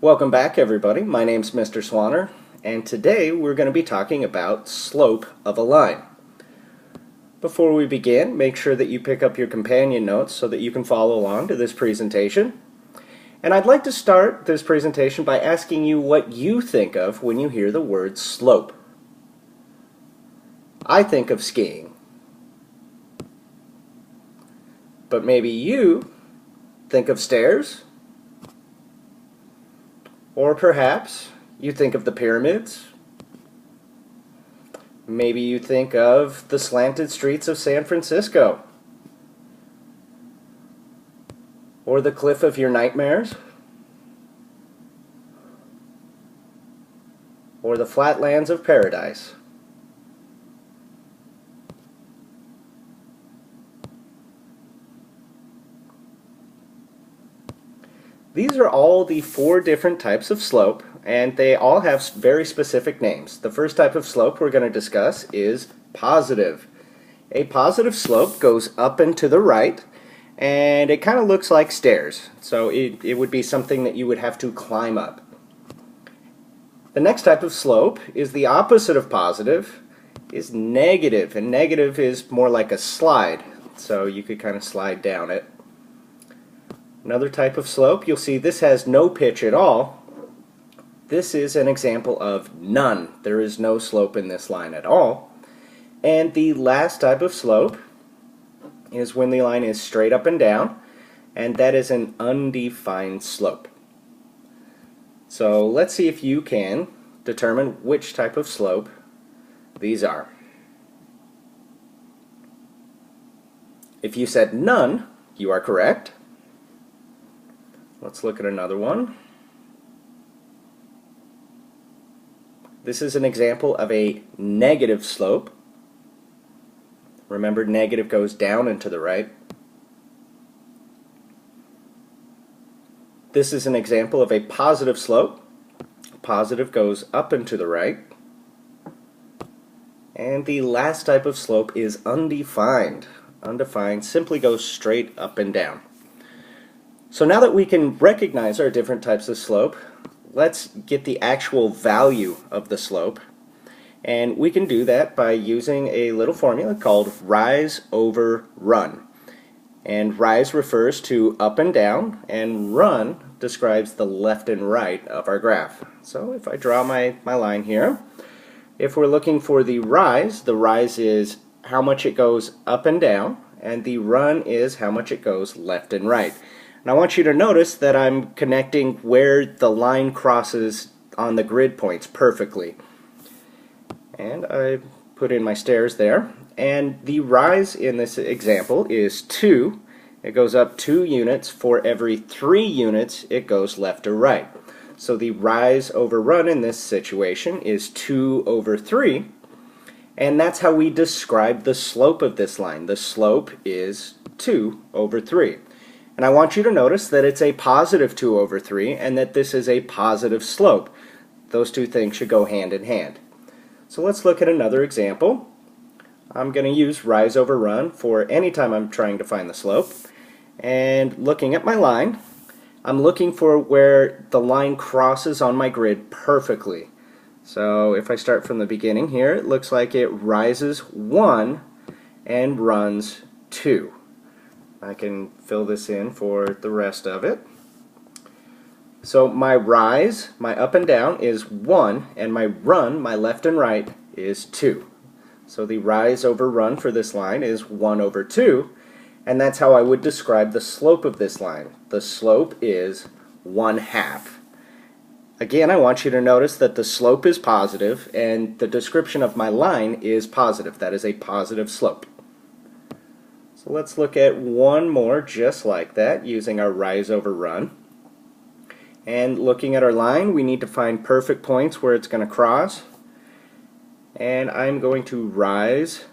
Welcome back, everybody. My name's Mr. Swaner, and today we're going to be talking about slope of a line. Before we begin, make sure that you pick up your companion notes so that you can follow along to this presentation. And I'd like to start this presentation by asking you what you think of when you hear the word slope. I think of skiing. But maybe you think of stairs? Or perhaps you think of the pyramids. Maybe you think of the slanted streets of San Francisco. Or the cliff of your nightmares. Or the flatlands of paradise. These are all the 4 different types of slope, and they all have very specific names. The first type of slope we're going to discuss is positive. A positive slope goes up and to the right, and it kind of looks like stairs. So it would be something that you would have to climb up. The next type of slope is the opposite of positive, is negative, and negative is more like a slide. So you could kind of slide down it. Another type of slope, you'll see this has no pitch at all. This is an example of none. There is no slope in this line at all. And the last type of slope is when the line is straight up and down, and that is an undefined slope. So let's see if you can determine which type of slope these are. If you said none, you are correct. Let's look at another one. This is an example of a negative slope. Remember, negative goes down and to the right. This is an example of a positive slope. Positive goes up and to the right. And the last type of slope is undefined. Undefined simply goes straight up and down. So now that we can recognize our different types of slope, let's get the actual value of the slope. And we can do that by using a little formula called rise over run. And rise refers to up and down, and run describes the left and right of our graph. So if I draw my line here, if we're looking for the rise is how much it goes up and down, and the run is how much it goes left and right. And I want you to notice that I'm connecting where the line crosses on the grid points perfectly. And I put in my stairs there. And the rise in this example is 2. It goes up 2 units for every 3 units it goes left or right. So the rise over run in this situation is 2 over 3. And that's how we describe the slope of this line. The slope is 2 over 3. And I want you to notice that it's a positive 2 over 3 and that this is a positive slope. Those two things should go hand in hand. So let's look at another example. I'm going to use rise over run for any time I'm trying to find the slope. And looking at my line, I'm looking for where the line crosses on my grid perfectly. So if I start from the beginning here, it looks like it rises 1 and runs 2. I can fill this in for the rest of it. So my rise, my up and down, is 1, and my run, my left and right, is 2. So the rise over run for this line is 1 over 2, and that's how I would describe the slope of this line. The slope is 1/2. Again, I want you to notice that the slope is positive, and the description of my line is positive. That is a positive slope. So let's look at one more just like that using our rise over run. And looking at our line, we need to find perfect points where it's going to cross. And I'm going to rise,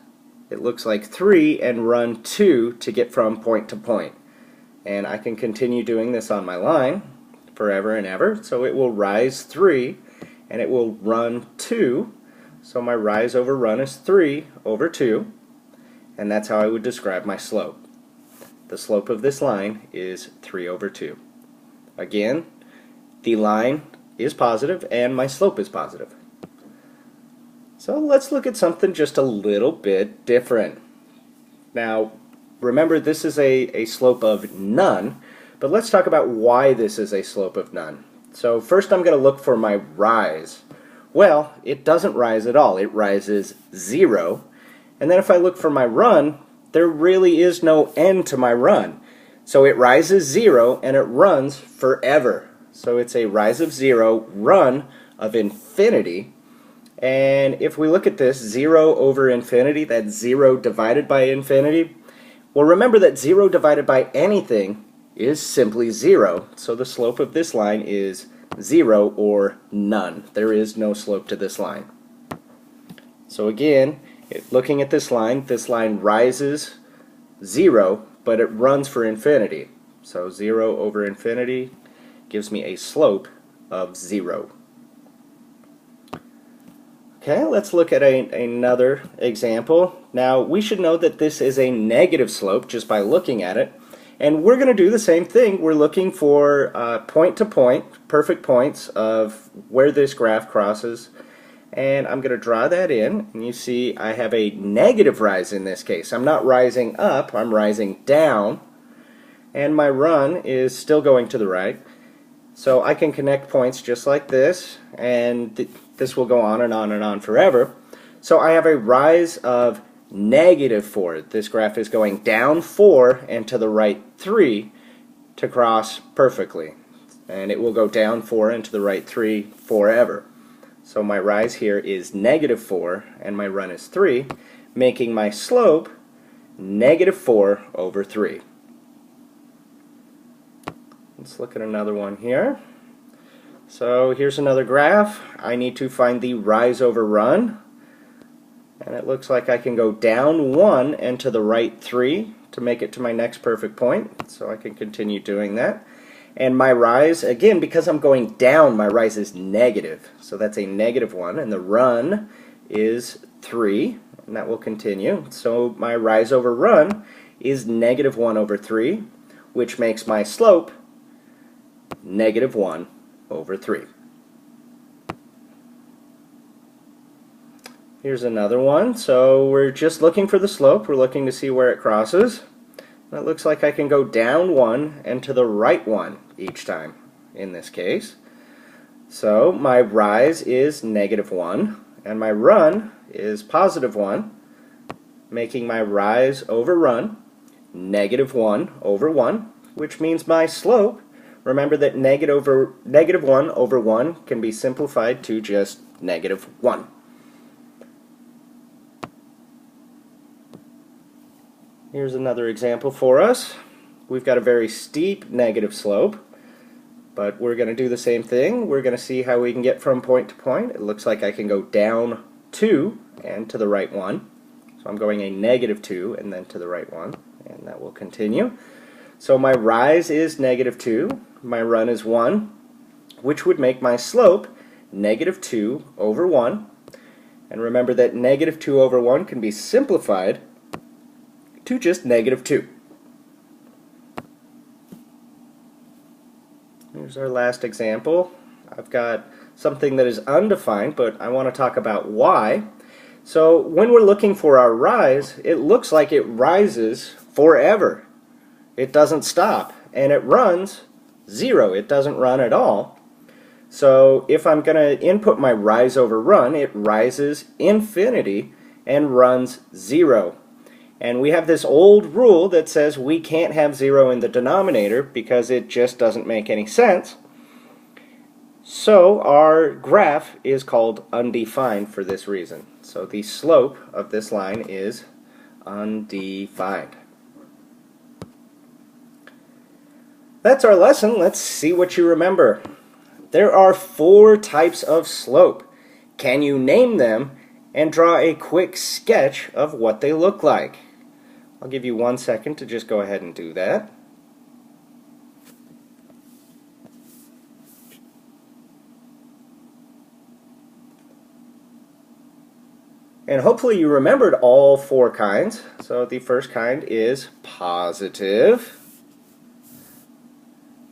it looks like 3, and run 2 to get from point to point. And I can continue doing this on my line forever and ever. So it will rise 3 and it will run 2. So my rise over run is 3 over 2. And that's how I would describe my slope. The slope of this line is 3 over 2. Again, the line is positive and my slope is positive. So let's look at something just a little bit different. Now, remember, this is a slope of none, but let's talk about why this is a slope of none. So first I'm going to look for my rise. Well, it doesn't rise at all. It rises 0. And then if I look for my run, there really is no end to my run. So it rises 0 and it runs forever. So it's a rise of 0, run of infinity. And if we look at this, 0 over infinity, that's 0 divided by infinity. Well, remember that 0 divided by anything is simply 0. So the slope of this line is 0 or none. There is no slope to this line. So again, looking at this line rises 0, but it runs for infinity. So 0 over infinity gives me a slope of 0. Okay, let's look at another example. Now, we should know that this is a negative slope just by looking at it. And we're going to do the same thing. We're looking for point-to-point, perfect points of where this graph crosses. And I'm going to draw that in. And you see I have a negative rise in this case. I'm not rising up, I'm rising down. And my run is still going to the right. So I can connect points just like this, and this will go on and on and on forever. So I have a rise of negative 4. This graph is going down 4 and to the right 3 to cross perfectly. And it will go down 4 and to the right 3 forever. So my rise here is negative 4 and my run is 3, making my slope negative 4 over 3. Let's look at another one here. So here's another graph. I need to find the rise over run. And it looks like I can go down 1 and to the right 3 to make it to my next perfect point. So I can continue doing that. And my rise, again, because I'm going down, my rise is negative. So that's a negative 1. And the run is 3. And that will continue. So my rise over run is negative 1 over 3, which makes my slope negative 1 over 3. Here's another one. So we're just looking for the slope. We're looking to see where it crosses. It looks like I can go down 1 and to the right 1 each time in this case. So my rise is negative 1 and my run is positive 1, making my rise over run negative 1 over 1, which means my slope, remember that negative 1 over 1 can be simplified to just negative 1. Here's another example for us. We've got a very steep negative slope, but we're going to do the same thing. We're going to see how we can get from point to point. It looks like I can go down 2 and to the right 1. So I'm going a negative 2 and then to the right 1, and that will continue. So my rise is negative 2, my run is 1, which would make my slope negative 2 over 1. And remember that negative 2 over 1 can be simplified to just negative 2. Here's our last example. I've got something that is undefined, but I want to talk about why. So when we're looking for our rise, it looks like it rises forever. It doesn't stop, and it runs 0. It doesn't run at all. So if I'm going to input my rise over run, it rises infinity and runs 0. And we have this old rule that says we can't have 0 in the denominator because it just doesn't make any sense. So our graph is called undefined for this reason. So the slope of this line is undefined. That's our lesson. Let's see what you remember. There are 4 types of slope. Can you name them and draw a quick sketch of what they look like? I'll give you 1 second to just go ahead and do that. And hopefully you remembered all 4 kinds. So the first kind is positive.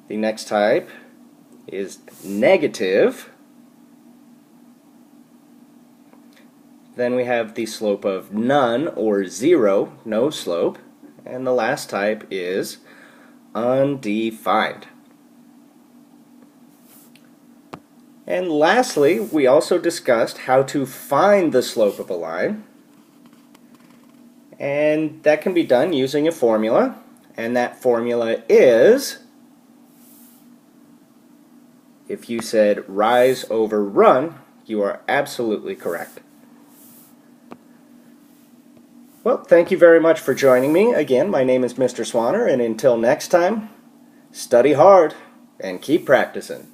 The next type is negative. Then we have the slope of none or 0, no slope. And the last type is undefined. And lastly, we also discussed how to find the slope of a line. And that can be done using a formula. And that formula is, if you said rise over run, you are absolutely correct. Well, thank you very much for joining me. Again, my name is Mr. Swaner, and until next time, study hard and keep practicing.